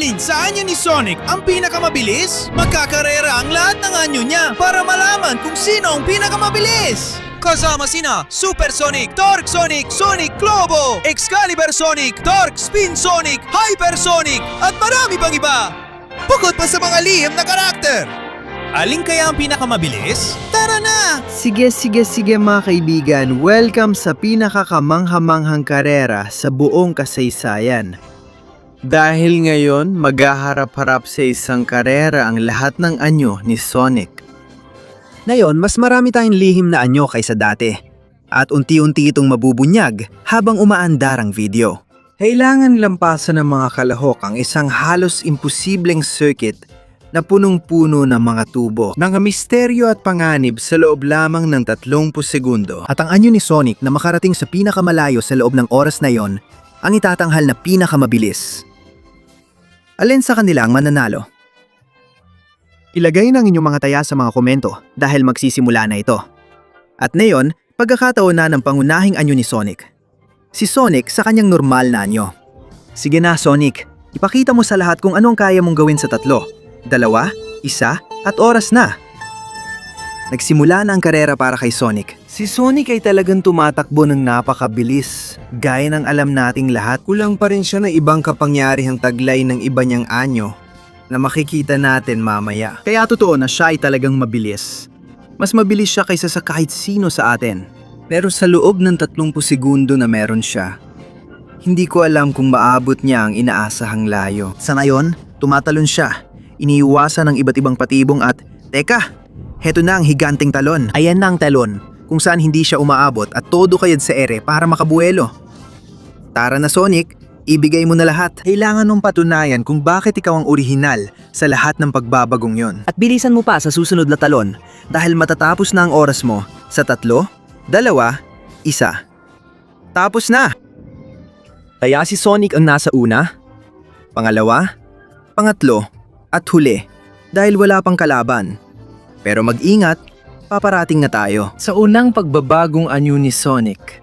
Alin sa anyo ni Sonic ang pinakamabilis? Magkakarera ang lahat ng anyo niya para malaman kung sino ang pinakamabilis! Kasama sina Super Sonic, Torque Sonic, Sonic Globo, Excalibur Sonic, Torque Spin Sonic, Hyper Sonic, at marami pang iba! Bukod pa sa mga lihim na karakter! Alin kaya ang pinakamabilis? Tara na! Sige mga kaibigan, welcome sa pinakakamanghamanghang karera sa buong kasaysayan. Dahil ngayon, maghaharap-harap sa isang karera ang lahat ng anyo ni Sonic. Ngayon, mas marami tayong lihim na anyo kaysa dati. At unti-unti itong mabubunyag habang umaandar ang video. Kailangan lampasan ng mga kalahok ang isang halos imposibleng circuit na punong-puno ng mga tubo, mga misteryo at panganib sa loob lamang ng 30 segundo. At ang anyo ni Sonic na makarating sa pinakamalayo sa loob ng oras na yon, ang itatanghal na pinakamabilis. Alin sa kanila ang mananalo? Ilagay ng inyong mga taya sa mga komento dahil magsisimula na ito. At ngayon, pagkakataon na ng pangunahing anyo ni Sonic. Si Sonic sa kanyang normal na anyo. Sige na Sonic, ipakita mo sa lahat kung ano ang kaya mong gawin sa 3, 2, 1, at oras na. Nagsimula na ang karera para kay Sonic. Si Sonic ay talagang tumatakbo ng napakabilis. Gaya ng alam nating lahat, kulang pa rin siya ng ibang kapangyarihang taglay ng iba niyang anyo na makikita natin mamaya. Kaya totoo na siya ay talagang mabilis. Mas mabilis siya kaysa sa kahit sino sa atin. Pero sa loob ng 30 segundo na meron siya, hindi ko alam kung maabot niya ang inaasahang layo. Sa ngayon, tumatalon siya. Iniiwasan ng iba't ibang patibong at, teka, heto na ang higanting talon. Ayan na ang talon, kung saan hindi siya umaabot at todo kayad sa ere para makabuelo. Tara na Sonic, ibigay mo na lahat. Kailangan mong patunayan kung bakit ikaw ang orihinal sa lahat ng pagbabagong yon. At bilisan mo pa sa susunod na talon dahil matatapos na ang oras mo sa 3, 2, 1. Tapos na! Kaya si Sonic ang nasa una, pangalawa, pangatlo, at huli dahil wala pang kalaban. Pero mag-ingat, paparating na tayo. Sa unang pagbabagong anyo ni Sonic,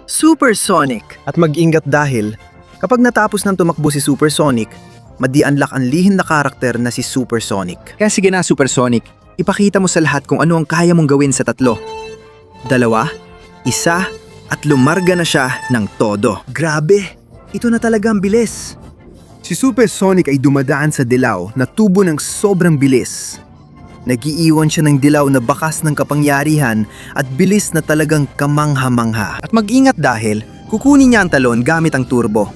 Super Sonic. At mag-ingat dahil kapag natapos ng tumakbo si Super Sonic, madi-unlock ang lihim na karakter na si Super Sonic. Kaya sige na Super Sonic, ipakita mo sa lahat kung ano ang kaya mong gawin sa 3, 2, 1, at lumarga na siya ng todo. Grabe, ito na talaga ang bilis. Si Super Sonic ay dumadaan sa dilaw na tubo ng sobrang bilis. Nagiiwan siya ng dilaw na bakas ng kapangyarihan at bilis na talagang kamangha-mangha. At mag-ingat dahil kukunin niya ang talon gamit ang turbo.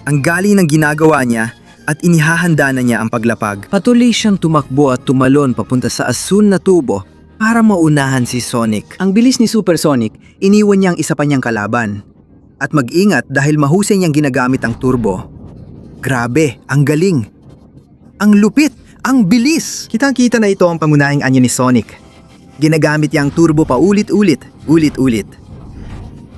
Ang galing ng ginagawa niya at inihahanda na niya ang paglapag. Patuloy siyang tumakbo at tumalon papunta sa asul na tubo para maunahan si Sonic. Ang bilis ni Super Sonic, iniwan niya ang isa pa niyang kalaban. At mag-ingat dahil mahusay niyang ginagamit ang turbo. Grabe, ang galing. Ang lupit, ang bilis. Kitang-kita na ito ang pangunahing anyo ni Sonic. Ginagamit niya ang turbo pa ulit-ulit.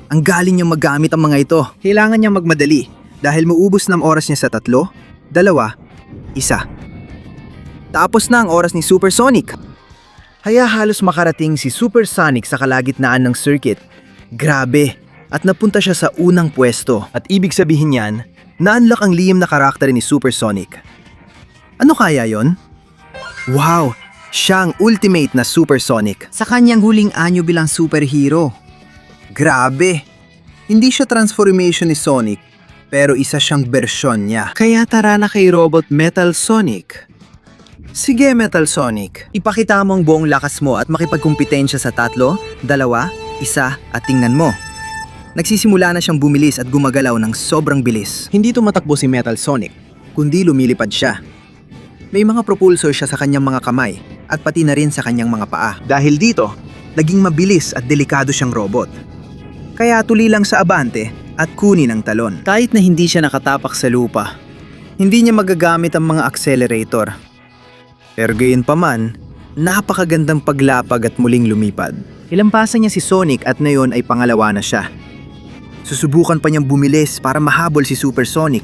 Ang galing niyang magamit ang mga ito. Kailangan niyang magmadali dahil maubos na ang oras niya sa 3, 2, 1. Tapos na ang oras ni Super Sonic. Kaya halos makarating si Super Sonic sa kalagitnaan ng circuit. Grabe, at napunta siya sa unang pwesto. At ibig sabihin niyan, na-unlock ang lihim na karakter ni Super Sonic. Ano kaya yon? Wow, siya ang ultimate na Super Sonic. Sa kanyang huling anyo bilang superhero. Grabe, hindi siya transformation ni Sonic, pero isa siyang bersyon niya. Kaya tara na kay Robot Metal Sonic. Sige Metal Sonic, ipakita mo ang buong lakas mo at makipagkumpetensya sa 3, 2, 1 at tingnan mo. Nagsisimula na siyang bumilis at gumagalaw ng sobrang bilis. Hindi tumatakbo si Metal Sonic, kundi lumilipad siya. May mga propulsor siya sa kanyang mga kamay at pati na rin sa kanyang mga paa. Dahil dito, naging mabilis at delikado siyang robot. Kaya tuli lang sa abante at kunin ang talon. Kahit na hindi siya nakatapak sa lupa, hindi niya magagamit ang mga accelerator. Pero gayon pa man, napakagandang paglapag at muling lumipad. Ilampasan niya si Sonic at ngayon ay pangalawa na siya. Susubukan pa niyang bumilis para mahabol si Super Sonic.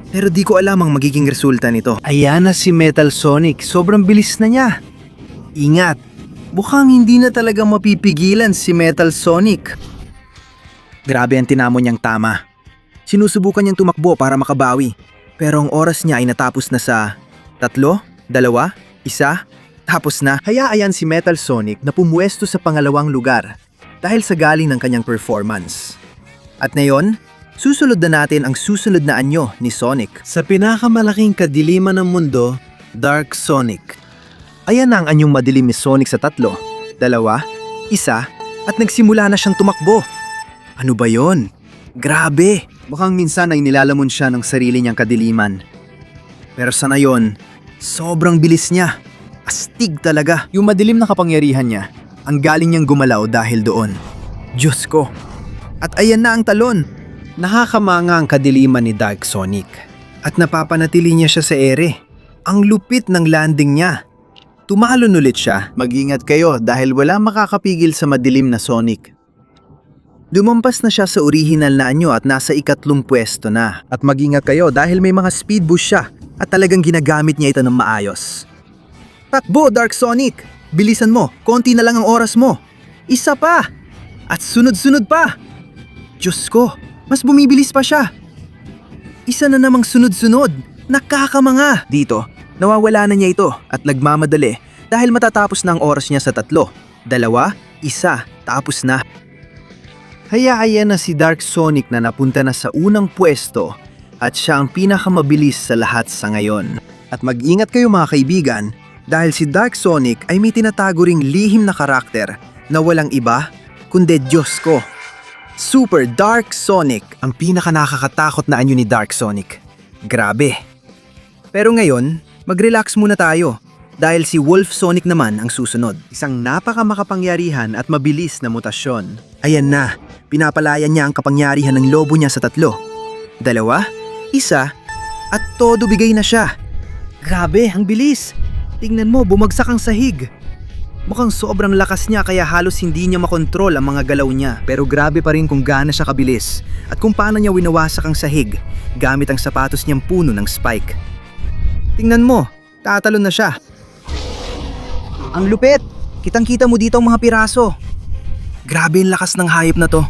Pero di ko alam ang magiging resulta nito. Ayan na si Metal Sonic, sobrang bilis na niya. Ingat, mukhang hindi na talaga mapipigilan si Metal Sonic. Grabe ang tinamo niyang tama. Sinusubukan niyang tumakbo para makabawi. Pero ang oras niya ay natapos na sa 3, 2, 1, tapos na. Hayaan si Metal Sonic na pumuesto sa pangalawang lugar dahil sa galing ng kanyang performance. At ngayon, susunod na natin ang susunod na anyo ni Sonic. Sa pinakamalaking kadiliman ng mundo, Dark Sonic. Ayan na ang anyong madilim ni Sonic sa 3, 2, 1, at nagsimula na siyang tumakbo. Ano ba yon? Grabe! Mukhang minsan ay nilalamon siya ng sarili niyang kadiliman. Pero sa ngayon, sobrang bilis niya. Astig talaga. Yung madilim na kapangyarihan niya, ang galing niyang gumalaw dahil doon. Diyos ko! At ayan na ang talon. Nakakamanga ang kadiliman ni Dark Sonic. At napapanatili niya siya sa ere. Ang lupit ng landing niya. Tumalon ulit siya. Mag-ingat kayo dahil wala makakapigil sa madilim na Sonic. Lumampas na siya sa orihinal na anyo at nasa 3 pwesto na. At mag-ingat kayo dahil may mga speed boost siya at talagang ginagamit niya ito ng maayos. Takbo, Dark Sonic! Bilisan mo, konti na lang ang oras mo. Isa pa! At sunod-sunod pa! Diyos ko, mas bumibilis pa siya. Isa na namang sunod-sunod. Nakakamanga! Dito, nawawala na niya ito at nagmamadali dahil matatapos na ang oras niya sa 3, 2, 1, tapos na. Hayaan na si Dark Sonic na napunta na sa unang pwesto at siya ang pinakamabilis sa lahat sa ngayon. At mag-ingat kayo mga kaibigan dahil si Dark Sonic ay may tinatago ring lihim na karakter na walang iba kundi Diyos ko. Super Dark Sonic, ang pinaka nakakatakot na anyo ni Dark Sonic. Grabe. Pero ngayon, mag-relax muna tayo dahil si Wolf Sonic naman ang susunod. Isang napakamakapangyarihan at mabilis na mutasyon. Ayan na, pinapalayan niya ang kapangyarihan ng lobo niya sa 3, 2, 1, at todo bigay na siya. Grabe, ang bilis. Tingnan mo, bumagsak ang sahig. Mukhang sobrang lakas niya kaya halos hindi niya makontrol ang mga galaw niya. Pero grabe pa rin kung gaano siya kabilis at kung paano niya winawasak ang sahig gamit ang sapatos niyang puno ng spike. Tingnan mo, tatalon na siya. Ang lupit! Kitang-kita mo dito ang mga piraso. Grabe ang lakas ng hayop na to.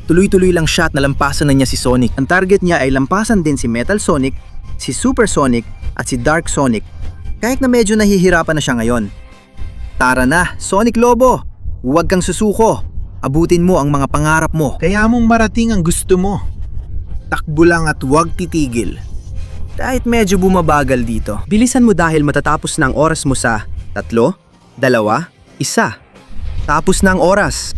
Tuloy-tuloy lang siya at nalampasan na niya si Sonic. Ang target niya ay lampasan din si Metal Sonic, si Super Sonic at si Dark Sonic. Kahit na medyo nahihirapan na siya ngayon. Tara na, Sonic Lobo! Huwag kang susuko. Abutin mo ang mga pangarap mo. Kaya mong marating ang gusto mo. Takbo lang at huwag titigil. Kahit medyo bumabagal dito. Bilisan mo dahil matatapos na ang oras mo sa 3, 2, 1. Tapos na ang oras.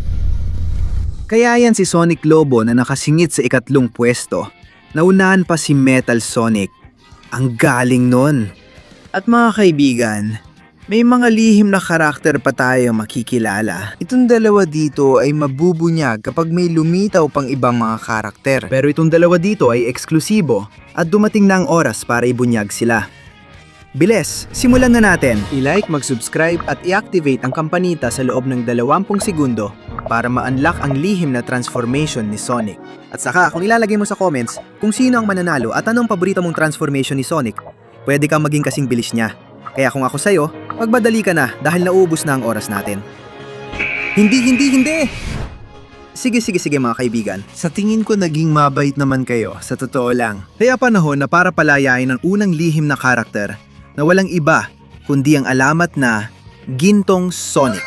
Kaya yan si Sonic Lobo na nakasingit sa 3 pwesto. Naunahan pa si Metal Sonic. Ang galing nun. At mga kaibigan, may mga lihim na karakter pa tayo makikilala. Itong dalawa dito ay mabubunyag kapag may lumitaw pang ibang mga karakter. Pero itong dalawa dito ay eksklusibo at dumating na ang oras para ibunyag sila. Bilis, simulan na natin. I-like, mag-subscribe at i-activate ang kampanita sa loob ng 20 segundo para ma-unlock ang lihim na transformation ni Sonic. At saka kung ilalagay mo sa comments kung sino ang mananalo at anong paborito mong transformation ni Sonic, pwede kang maging kasing bilis niya. Kaya kung ako sa'yo, magbadali ka na dahil naubos na ang oras natin. Hindi! Sige mga kaibigan. Sa tingin ko naging mabait naman kayo, sa totoo lang. Kaya panahon na para palayain ang unang lihim na karakter na walang iba kundi ang alamat na Gintong Sonic.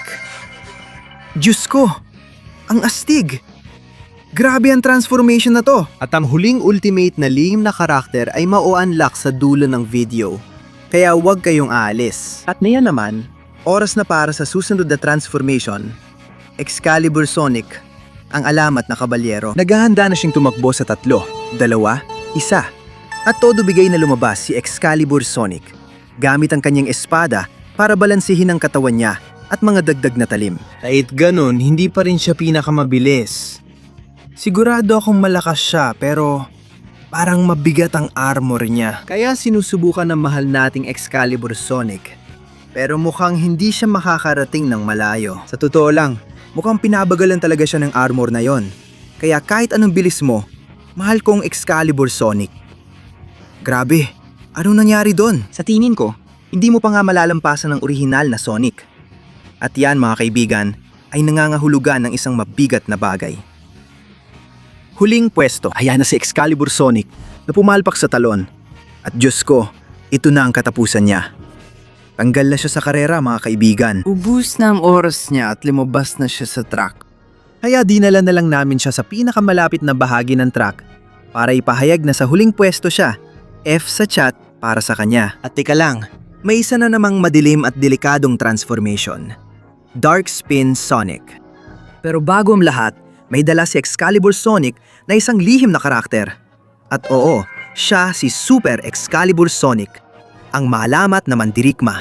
Diyos ko! Ang astig! Grabe ang transformation na to! At ang huling ultimate na lihim na karakter ay ma-unlock sa dulo ng video. Kaya huwag kayong aalis. At niyan naman, oras na para sa susunod na transformation, Excalibur Sonic, ang alamat na kabalyero. Naghahanda na siyang tumakbo sa 3, 2, 1. At todo bigay na lumabas si Excalibur Sonic gamit ang kanyang espada para balansihin ang katawan niya at mga dagdag na talim. Kahit ganun, hindi pa rin siya pinakamabilis. Sigurado akong malakas siya pero parang mabigat ang armor niya. Kaya sinusubukan ng mahal nating Excalibur Sonic. Pero mukhang hindi siya makakarating ng malayo. Sa totoo lang, mukhang pinabagalan talaga siya ng armor na yon. Kaya kahit anong bilis mo, mahal kong Excalibur Sonic. Grabe, anong nangyari doon? Sa tingin ko, hindi mo pa nga malalampasan ng orihinal na Sonic. At yan mga kaibigan, ay nangangahulugan ng isang mabigat na bagay. Huling pwesto, ayan na si Excalibur Sonic na pumalpak sa talon. At Diyos ko, ito na ang katapusan niya. Tanggal na siya sa karera mga kaibigan. Ubus na ang oras niya at lumabas na siya sa track. Kaya dinala na lang namin siya sa pinakamalapit na bahagi ng track para ipahayag na sa huling pwesto siya. F sa chat para sa kanya. At teka lang, may isa na namang madilim at delikadong transformation. Dark Spin Sonic. Pero bago ang lahat, may dala si Excalibur Sonic na isang lihim na karakter. At oo, siya si Super Excalibur Sonic, ang malamat na mandirigma.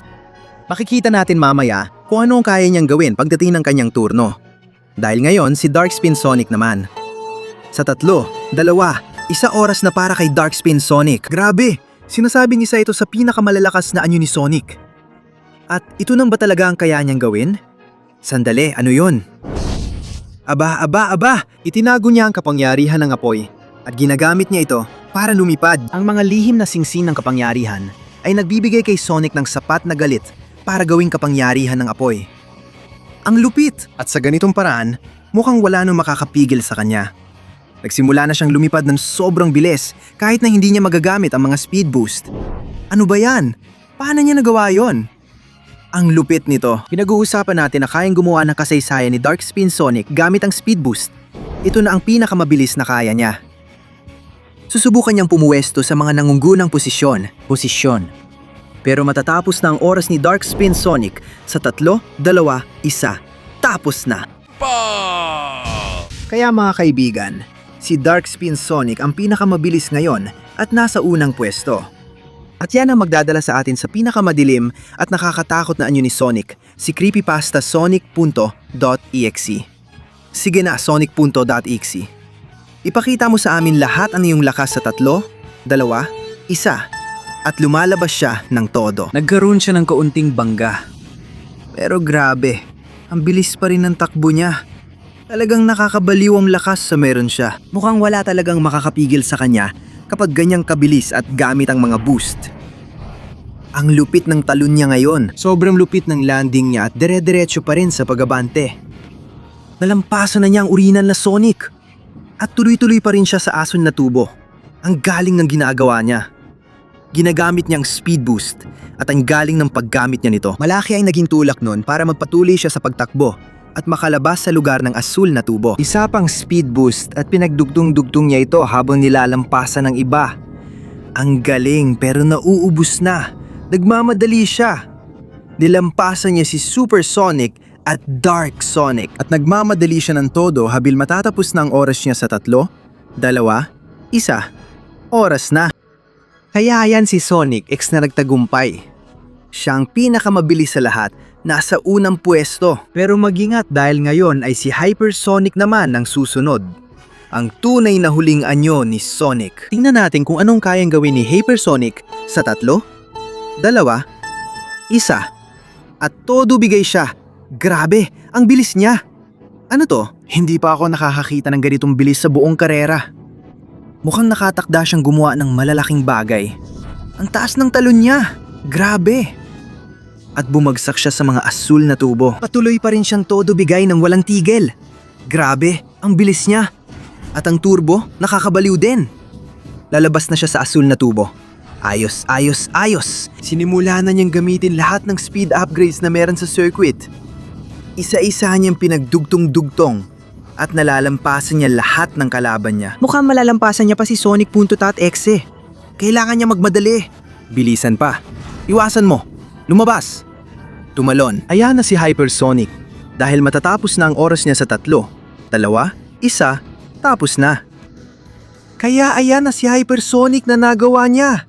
Makikita natin mamaya kung ano ang kaya niyang gawin pagdating ng kanyang turno. Dahil ngayon si Dark Spin Sonic naman. Sa 3, 2, 1 oras na para kay Dark Spin Sonic. Grabe! Sinasabing isa ito sa pinakamalalakas na anyo ni Sonic. At ito nang ba talaga ang kaya niyang gawin? Sandali, ano yun? Aba! Itinago niya ang kapangyarihan ng apoy at ginagamit niya ito para lumipad. Ang mga lihim na singsing ng kapangyarihan ay nagbibigay kay Sonic ng sapat na galit para gawing kapangyarihan ng apoy. Ang lupit! At sa ganitong paraan, mukhang wala nang makakapigil sa kanya. Nagsimula na siyang lumipad ng sobrang bilis kahit na hindi niya magagamit ang mga speed boost. Ano ba yan? Paano niya nagawa yon? Ang lupit nito. Pinag-uusapan natin na kayang gumawa ng kasaysayan ni Dark Spin Sonic gamit ang speed boost. Ito na ang pinakamabilis na kaya niya. Susubukan niyang pumuwesto sa mga nangungunang posisyon. Pero matatapos na ang oras ni Dark Spin Sonic sa 3, 2, 1, tapos na. Kaya mga kaibigan, si Dark Spin Sonic ang pinakamabilis ngayon at nasa unang pwesto. At yan ang magdadala sa atin sa pinakamadilim at nakakatakot na anyo ni Sonic, si creepypasta sonic.exe. Sige na, sonic.exe. Ipakita mo sa amin lahat ang iyong lakas sa 3, 2, 1, at lumalabas siya ng todo. Nagkaroon siya ng kaunting bangga. Pero grabe, ang bilis pa rin ng takbo niya. Talagang nakakabaliw ang lakas sa meron siya. Mukhang wala talagang makakapigil sa kanya kapag ganyang kabilis at gamit ang mga boost. Ang lupit ng talon niya ngayon. Sobrang lupit ng landing niya at dire-diretso pa rin sa pagabante. Nalampasan na niya ang urinan na Sonic. At tuloy-tuloy pa rin siya sa ason na tubo. Ang galing ng ginagawa niya. Ginagamit niya ang speed boost at ang galing ng paggamit niya nito. Malaki ang naging tulak nun para magpatuloy siya sa pagtakbo at makalabas sa lugar ng asul na tubo. Isa pang speed boost at pinagdugtong-dugtong niya ito habang nilalampasan ng iba. Ang galing pero nauubos na. Nagmamadali siya. Nilampasan niya si Super Sonic at Dark Sonic. At nagmamadali siya ng todo habil matatapos na ang oras niya sa 3, 2, 1 oras na. Kaya yan si Sonic X na nagtagumpay. Siya ang pinakamabilis sa lahat. Nasa unang pwesto. Pero mag-ingat dahil ngayon ay si Hypersonic naman ang susunod. Ang tunay na huling anyo ni Sonic. Tingnan natin kung anong kayang gawin ni Hypersonic sa 3, 2, 1 at todo bigay siya. Grabe, ang bilis niya. Ano to? Hindi pa ako nakakakita ng ganitong bilis sa buong karera. Mukhang nakatakda siyang gumawa ng malalaking bagay. Ang taas ng talon niya. Grabe. At bumagsak siya sa mga asul na tubo. Patuloy pa rin siyang todo bigay ng walang tigil. Grabe, ang bilis niya. At ang turbo, nakakabaliw din. Lalabas na siya sa asul na tubo. Ayos. Sinimula na niyang gamitin lahat ng speed upgrades na meron sa circuit. Isa-isa niyang pinagdugtong-dugtong at nalalampasan niya lahat ng kalaban niya. Mukhang malalampasan niya pa si Sonic.exe. Kailangan niya magmadali. Bilisan pa. Iwasan mo. Lumabas. Tumalon. Ayan na si Hypersonic. Dahil matatapos na ang oras niya sa 3, 2, 1, tapos na. Kaya ayan na si Hypersonic na nagawa niya.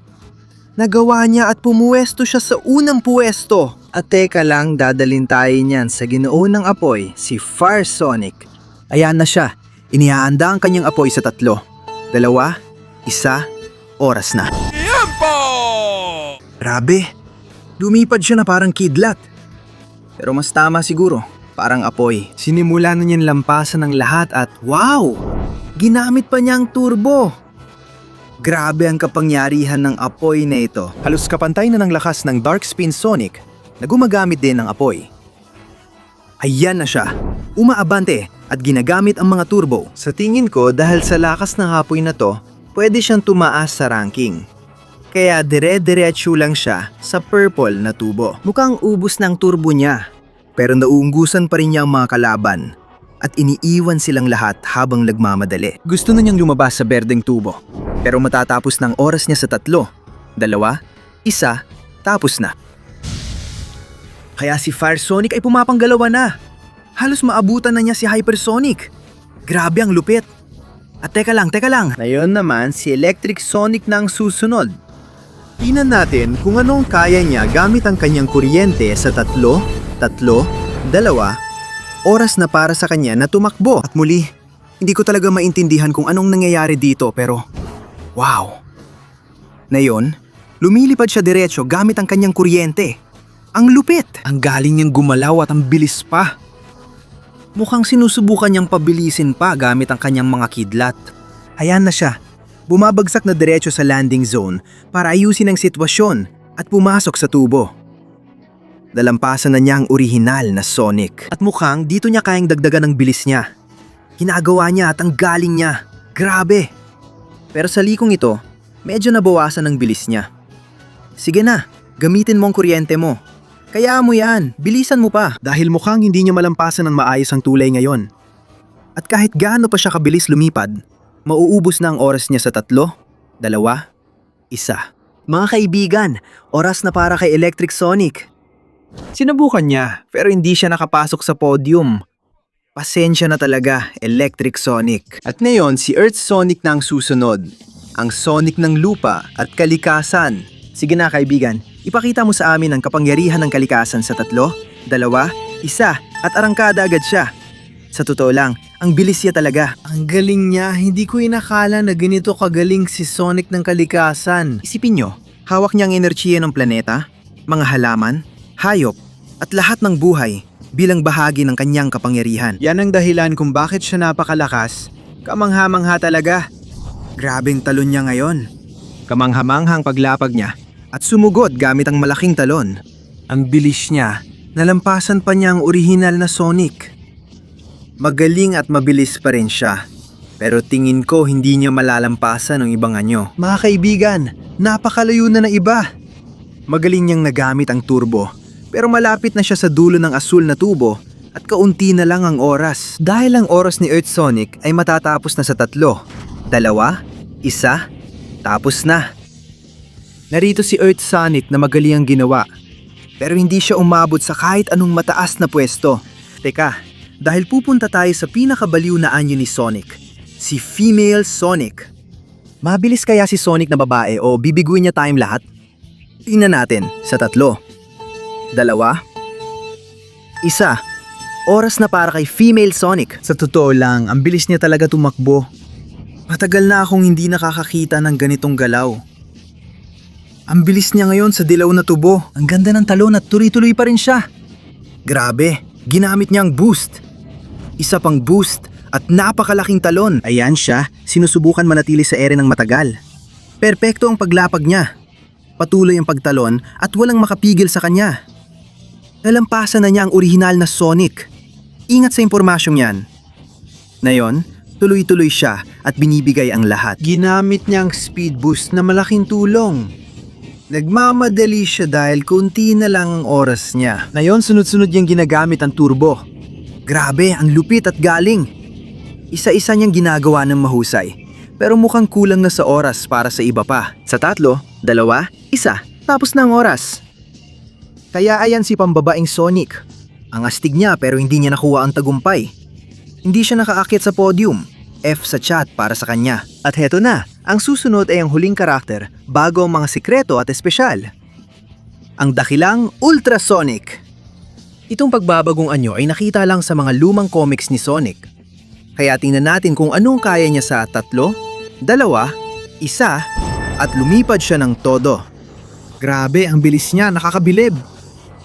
Nagawa niya at pumuwesto siya sa unang puwesto. At teka lang, dadalin tayo niyan sa ginoo ng apoy, si Fire Sonic. Ayan na siya. Inihahanda ang kanyang apoy sa 3, 2, 1, oras na. Grabe. Lumipad siya na parang kidlat. Pero mas tama siguro, parang apoy. Sinimula na niyang lampasan ng lahat at wow! Ginamit pa niya ang turbo. Grabe ang kapangyarihan ng apoy na ito. Halos kapantay na ng lakas ng Dark Spin Sonic na gumagamit din ng apoy. Ayan na siya. Umaabante at ginagamit ang mga turbo. Sa tingin ko dahil sa lakas ng apoy na to, pwede siyang tumaas sa ranking. Kaya dire-diretso lang siya sa purple na tubo. Mukhang ubus ng turbo niya. Pero nauunggusan pa rin niya ang mga kalaban at iniiwan silang lahat habang nagmamadali. Gusto na niyang lumabas sa berdeng tubo. Pero matatapos ng oras niya sa 3, 2, 1, tapos na. Kaya si Fire Sonic ay pumapanggalawa na. Halos maabutan na niya si Hypersonic. Grabe ang lupit. At teka lang. Ngayon naman si Electric Sonic na ang susunod. Tingnan natin kung anong kaya niya gamit ang kanyang kuryente sa 3, 2, 1, oras na para sa kanya na tumakbo. At muli, hindi ko talaga maintindihan kung anong nangyayari dito pero wow! Ngayon, lumilipad siya diretso gamit ang kanyang kuryente. Ang lupit! Ang galing niyang gumalaw at ang bilis pa. Mukhang sinusubukan niyang pabilisin pa gamit ang kanyang mga kidlat. Ayan na siya. Bumabagsak na diretso sa landing zone para ayusin ang sitwasyon at pumasok sa tubo. Dalampasan na niya ang orihinal na Sonic. At mukhang dito niya kayang dagdagan ang bilis niya. Ginagawa niya at ang galing niya. Grabe! Pero sa likong ito, medyo nabawasan ang bilis niya. Sige na, gamitin mo ang kuryente mo. Kaya mo yan, bilisan mo pa. Dahil mukhang hindi niya malampasan ng maayos ang tulay ngayon. At kahit gaano pa siya kabilis lumipad, mauubos na ang oras niya sa 3, 2, 1. Mga kaibigan, oras na para kay Electric Sonic. Sinubukan niya, pero hindi siya nakapasok sa podium. Pasensya na talaga, Electric Sonic. At ngayon, si Earth Sonic na ang susunod. Ang Sonic ng lupa at kalikasan. Sige na kaibigan, ipakita mo sa amin ang kapangyarihan ng kalikasan sa 3, 2, 1, at arangkada agad siya. Sa totoo lang, ang bilis niya talaga. Ang galing niya, hindi ko inakala na ganito kagaling si Sonic ng kalikasan. Isipin nyo, hawak niya ang enerhiya ng planeta, mga halaman, hayop, at lahat ng buhay bilang bahagi ng kanyang kapangyarihan. Yan ang dahilan kung bakit siya napakalakas. Kamangha-mangha talaga. Grabeng talon niya ngayon. Kamanghamanghang paglapag niya at sumugod gamit ang malaking talon. Ang bilis niya, nalampasan pa niya ang orihinal na Sonic. Magaling at mabilis pa rin siya. Pero tingin ko hindi niya malalampasan ng ibang anyo. Mga kaibigan, napakalayo na ng iba. Magaling niyang nagamit ang turbo, pero malapit na siya sa dulo ng asul na tubo at kaunti na lang ang oras. Dahil ang oras ni Earth Sonic ay matatapos na sa 3, 2, 1, tapos na. Narito si Earth Sonic na magaling ang ginawa, pero hindi siya umabot sa kahit anong mataas na pwesto. Teka, dahil pupunta tayo sa pinakabaliw na anyo ni Sonic, si Female Sonic. Mabilis kaya si Sonic na babae o bibiguin niya tayong lahat? Tingnan natin sa 3, 2, 1. Oras na para kay Female Sonic. Sa totoo lang, ang bilis niya talaga tumakbo. Matagal na akong hindi nakakakita ng ganitong galaw. Ang bilis niya ngayon sa dilaw na tubo. Ang ganda ng talon at tuloy-tuloy pa rin siya. Grabe, ginamit niya ang boost. Isa pang boost at napakalaking talon. Ayan siya, sinusubukan manatili sa ere ng matagal. Perpekto ang paglapag niya. Patuloy ang pagtalon at walang makapigil sa kanya. Nalampasan na niya ang orihinal na Sonic. Ingat sa impormasyong yan. Ngayon, tuloy-tuloy siya at binibigay ang lahat. Ginamit niya ang speed boost na malaking tulong. Nagmamadali siya dahil kunti na lang ang oras niya. Ngayon, sunod-sunod niyang ginagamit ang turbo. Grabe, ang lupit at galing. Isa-isa niyang ginagawa ng mahusay. Pero mukhang kulang na sa oras para sa iba pa. Sa 3, 2, 1, tapos na ang oras. Kaya ayan si pambabaeng Sonic. Ang astig niya pero hindi niya nakuha ang tagumpay. Hindi siya nakaakyat sa podium. F sa chat para sa kanya. At heto na, ang susunod ay ang huling karakter bago ang mga sikreto at espesyal. Ang dakilang Ultrasonic. Itong pagbabagong anyo ay nakita lang sa mga lumang comics ni Sonic. Kaya tingnan natin kung anong kaya niya sa 3, 2, 1, at lumipad siya ng todo. Grabe, ang bilis niya, nakakabilib.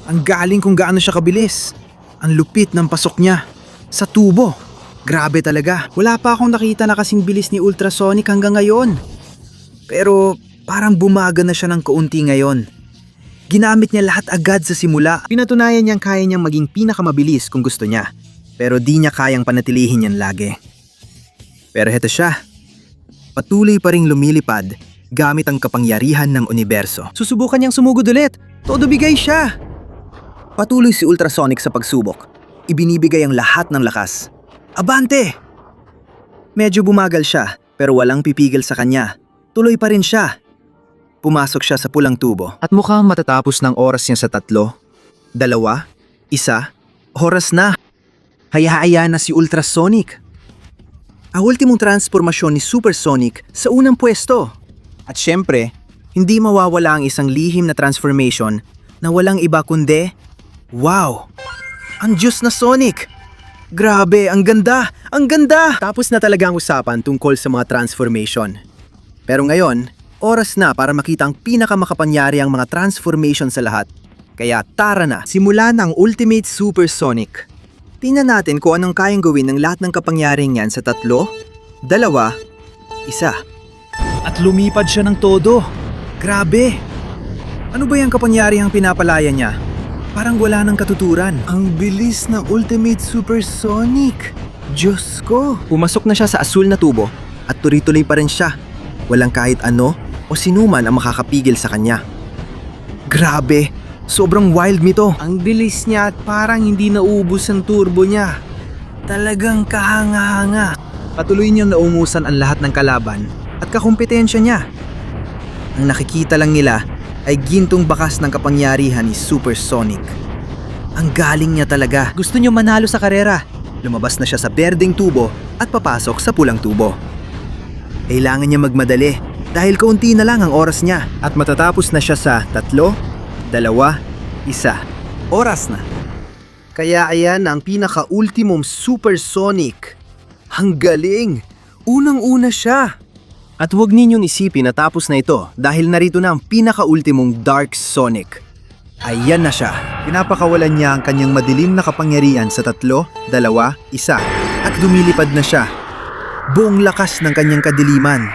Ang galing kung gaano siya kabilis. Ang lupit ng pasok niya. Sa tubo. Grabe talaga. Wala pa akong nakita na kasing bilis ni Ultrasonic hanggang ngayon. Pero parang bumaga na siya ng kaunti ngayon. Ginamit niya lahat agad sa simula. Pinatunayan niyang kaya niyang maging pinakamabilis kung gusto niya. Pero di niya kayang panatilihin yan lagi. Pero heto siya. Patuloy pa ring lumilipad gamit ang kapangyarihan ng universo. Susubukan niyang sumugod ulit. Todo bigay siya. Patuloy si Ultrasonic sa pagsubok. Ibinibigay ang lahat ng lakas. Abante! Medyo bumagal siya, pero walang pipigil sa kanya. Tuloy pa rin siya. Pumasok siya sa pulang tubo. At mukhang matatapos ng oras niya sa 3, 2, 1, oras na. Hayaan na si Ultrasonic. Ang ultimong transformasyon ni Supersonic sa unang pwesto. At syempre, hindi mawawala ang isang lihim na transformation na walang iba kundi, wow! Ang Diyos na Sonic! Grabe, ang ganda! Ang ganda! Tapos na talaga ang usapan tungkol sa mga transformation. Pero ngayon, oras na para makita ang pinakamakapangyarihang mga transformation sa lahat. Kaya tara na, simulan ang Ultimate Supersonic. Tingnan natin kung anong kayang gawin ng lahat ng kapangyarihan yan sa 3, 2, 1. At lumipad siya ng todo. Grabe! Ano ba yung kapangyarihang pinapalaya niya? Parang wala ng katuturan. Ang bilis ng Ultimate Supersonic. Diyos ko! Pumasok na siya sa asul na tubo at tuloy-tuloy pa rin siya. Walang kahit ano o sinuman ang makakapigil sa kanya. Grabe! Sobrang wild nito. Ang bilis niya at parang hindi naubos ang turbo niya. Talagang kahanga-hanga. Patuloy niyang naungusan ang lahat ng kalaban at kakumpetensya niya. Ang nakikita lang nila ay gintong bakas ng kapangyarihan ni Supersonic. Ang galing niya talaga. Gusto niyo manalo sa karera. Lumabas na siya sa berdeng tubo at papasok sa pulang tubo. Kailangan niya magmadali dahil kaunti na lang ang oras niya. At matatapos na siya sa 3, 2, 1. Oras na. Kaya ayan ang pinaka-ultimong Supersonic. Ang galing! Unang-una siya. At huwag ninyong isipin na tapos na ito dahil narito na ang pinaka-ultimong Dark Sonic. Ayan na siya. Pinapakawalan niya ang kanyang madilim na kapangyarihan sa 3, 2, 1 at lumilipad na siya. Buong lakas ng kanyang kadiliman.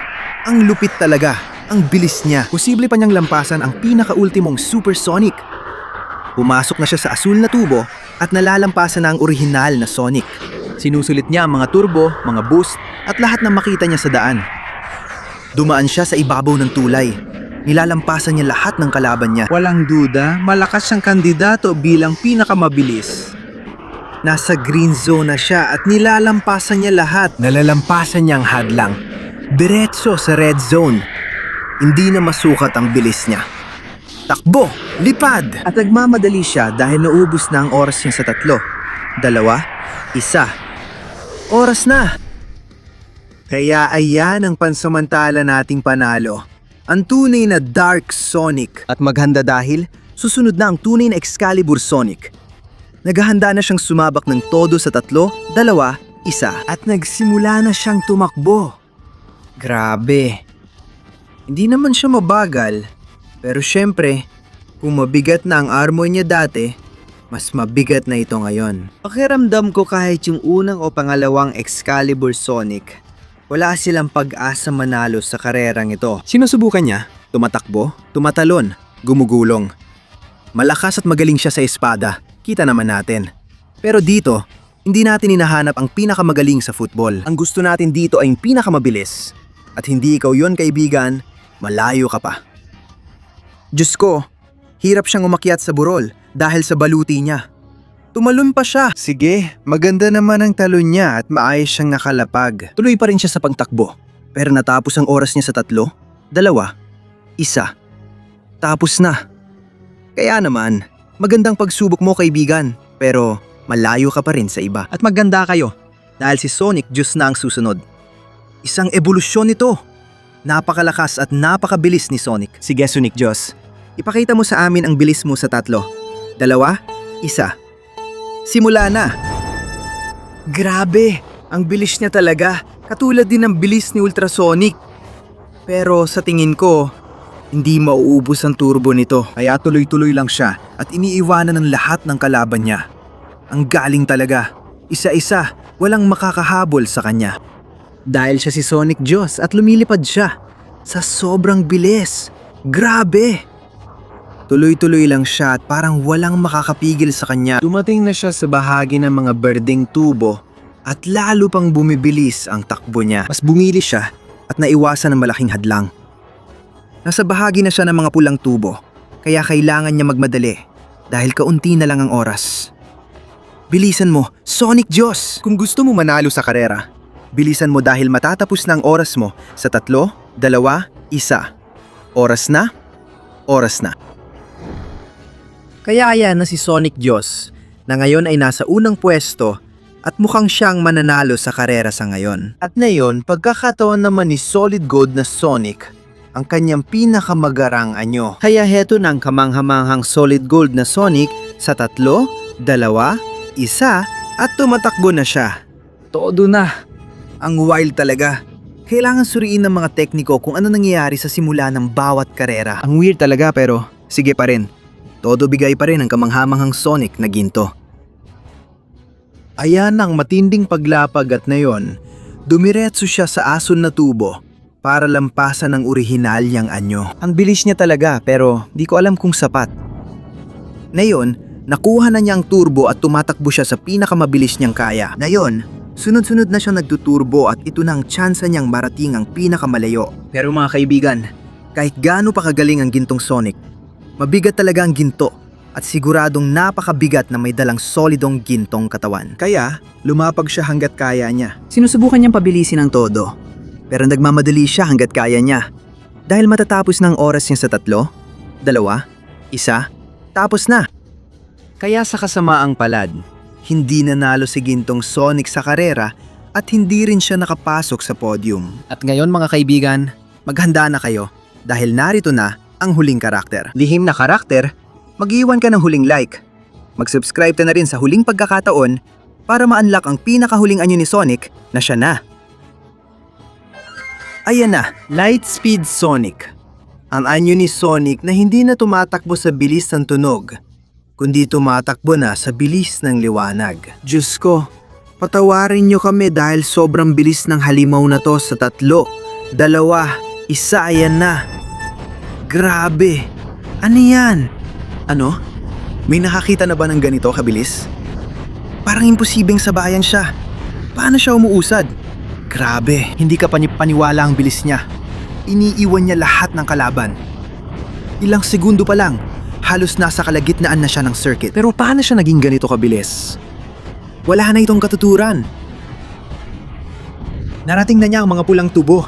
Ang lupit talaga. Ang bilis niya. Posible pa niyang lampasan ang pinaka-ultimong Supersonic. Pumasok na siya sa asul na tubo at nalalampasan na ang orihinal na Sonic. Sinusulit niya ang mga turbo, mga boost at lahat ng makita niya sa daan. Dumaan siya sa ibabaw ng tulay. Nilalampasan niya lahat ng kalaban niya. Walang duda, malakas siyang kandidato bilang pinakamabilis. Nasa green zone na siya at nilalampasan niya lahat. Nalalampasan niya ang hadlang. Diretso sa red zone. Hindi na masukat ang bilis niya. Takbo! Lipad! At nagmamadali siya dahil naubos na ang oras niya sa 3, 2, 1. Oras na! Kaya ayan ang pansamantala nating panalo. Ang tunay na Dark Sonic. At maghanda dahil susunod na ang tunay na Excalibur Sonic. Naghahanda na siyang sumabak ng todo sa 3, 2, 1. At nagsimula na siyang tumakbo. Grabe. Hindi naman siya mabagal. Pero syempre, kung mabigat na ang armor niya dati, mas mabigat na ito ngayon. Pakiramdam ko kahit yung unang o pangalawang Excalibur Sonic, wala silang pag-asa manalo sa karerang ito. Sinusubukan niya, tumatakbo, tumatalon, gumugulong. Malakas at magaling siya sa espada, kita naman natin. Pero dito, hindi natin hinahanap ang pinakamagaling sa football. Ang gusto natin dito ay yung pinakamabilis. At hindi ikaw yon, kaibigan, malayo ka pa. Diyos ko, hirap siyang umakyat sa burol dahil sa baluti niya. Tumalon pa siya. Sige, maganda naman ang talon niya at maayos siyang nakalapag. Tuloy pa rin siya sa pagtakbo. Pero natapos ang oras niya sa 3, 2, 1. Tapos na. Kaya naman, magandang pagsubok mo, kaibigan. Pero malayo ka pa rin sa iba. At maganda kayo dahil si Sonic Diyos na ang susunod. Isang ebolusyon nito. Napakalakas at napakabilis ni Sonic. Sige, Sonic Diyos. Ipakita mo sa amin ang bilis mo sa 3, 2, 1. Simula na! Grabe! Ang bilis niya talaga. Katulad din ng bilis ni Ultrasonic. Pero sa tingin ko, hindi mauubos ang turbo nito. Kaya tuloy-tuloy lang siya at iniiwanan ng lahat ng kalaban niya. Ang galing talaga. Isa-isa, walang makakahabol sa kanya. Dahil siya si Sonic Diyos at lumilipad siya sa sobrang bilis. Grabe! Tuloy-tuloy lang siya at parang walang makakapigil sa kanya. Dumating na siya sa bahagi ng mga berdeng tubo at lalo pang bumibilis ang takbo niya. Mas bumili siya at naiwasan ng malaking hadlang. Nasa bahagi na siya ng mga pulang tubo, kaya kailangan niya magmadali dahil kaunti na lang ang oras. Bilisan mo, Sonic Diyos! Kung gusto mo manalo sa karera, bilisan mo dahil matatapos na ang oras mo sa 3, 2, 1. Oras na, oras na. Kaya ayan na si Sonic Diyos na ngayon ay nasa unang pwesto at mukhang siyang mananalo sa karera sa ngayon. At ngayon, pagkakataon naman ni Solid Gold na Sonic ang kanyang pinakamagarang anyo. Kaya heto na ang kamanghamanghang Solid Gold na Sonic sa 3, 2, 1 at tumatakbo na siya. Todo na. Ang wild talaga. Kailangan suriin ng mga tekniko kung ano nangyayari sa simula ng bawat karera. Ang weird talaga pero sige pa rin. Todo bigay pa rin ang kamanghamanghang Sonic na ginto. Ayan ang matinding paglapag at ngayon, dumiretso siya sa asul na tubo para lampasan ang orihinal niyang anyo. Ang bilis niya talaga pero di ko alam kung sapat. Ngayon, nakuha na niya ang turbo at tumatakbo siya sa pinakamabilis niyang kaya. Ngayon, sunod-sunod na siya nagtuturbo at ito na ang tsansa niyang marating ang pinakamalayo. Pero mga kaibigan, kahit gaano pa kagaling ang gintong Sonic, mabigat talaga ang ginto at siguradong napakabigat na may dalang solidong gintong katawan. Kaya, lumapag siya hanggat kaya niya. Sinusubukan niyang pabilisin ang todo, pero nagmamadali siya hanggat kaya niya. Dahil matatapos na ang oras niya sa 3, 2, 1, tapos na. Kaya sa kasamaang palad, hindi nanalo si gintong Sonic sa karera at hindi rin siya nakapasok sa podium. At ngayon mga kaibigan, maghanda na kayo dahil narito na ang huling karakter. Lihim na karakter, mag-iwan ka ng huling like. Mag-subscribe ka na rin sa huling pagkakataon para ma-unlock ang pinakahuling anyo ni Sonic na siya na. Ayan na, Lightspeed Sonic. Ang anyo ni Sonic na hindi na tumatakbo sa bilis ng tunog, kundi tumatakbo na sa bilis ng liwanag. Diyos ko, patawarin niyo kami dahil sobrang bilis ng halimaw na to sa 3, 2, 1, ayan na. Grabe, ano yan? Ano? May nakakita na ba ng ganito kabilis? Parang imposibleng sabayan siya. Paano siya umuusad? Grabe, hindi ka paniwala ang bilis niya. Iniiwan niya lahat ng kalaban. Ilang segundo pa lang, halos nasa kalagitnaan na siya ng circuit. Pero paano siya naging ganito kabilis? Wala na itong katuturan. Narating na niya ang mga pulang tubo.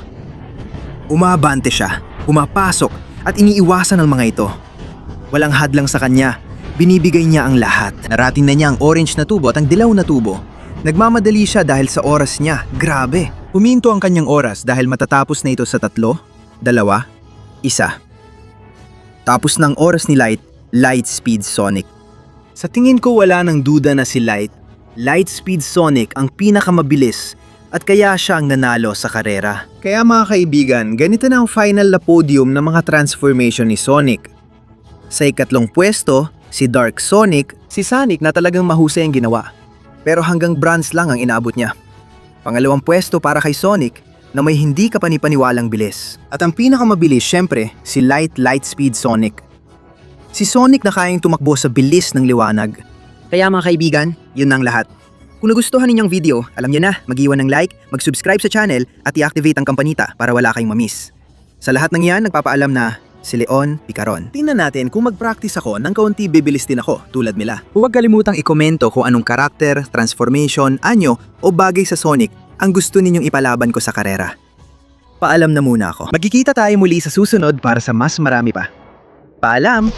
Umabante siya, pumapasok at iniiwasan ng mga ito. Walang hadlang sa kanya, binibigay niya ang lahat. Narating na niya ang orange na tubo at ang dilaw na tubo. Nagmamadali siya dahil sa oras niya, grabe. Huminto ang kanyang oras dahil matatapos na ito sa 3, 2, 1. Tapos ng oras ni Lightspeed Sonic. Sa tingin ko wala nang duda na si Lightspeed Sonic ang pinakamabilis at kaya siya ang nanalo sa karera. Kaya mga kaibigan, ganito na ang final na podium ng mga transformation ni Sonic. Sa ikatlong pwesto, si Dark Sonic, si Sonic na talagang mahusay ang ginawa. Pero hanggang bronze lang ang inaabot niya. Pangalawang pwesto para kay Sonic na may hindi kapanipaniwalang bilis. At ang pinakamabilis syempre, si Lightspeed Sonic. Si Sonic na kayang tumakbo sa bilis ng liwanag. Kaya mga kaibigan, yun na ang lahat. Kung nagustuhan ninyong video, alam niyo na, mag-iwan ng like, mag-subscribe sa channel at i-activate ang kampanita para wala kayong mamiss. Sa lahat ng yan, nagpapaalam na si Leon Picaron. Tingnan natin kung mag-practice ako ng kaunti bibilis din ako tulad nila. Huwag kalimutang ikomento kung anong karakter, transformation, anyo o bagay sa Sonic ang gusto ninyong ipalaban ko sa karera. Paalam na muna ako. Magkikita tayo muli sa susunod para sa mas marami pa. Paalam!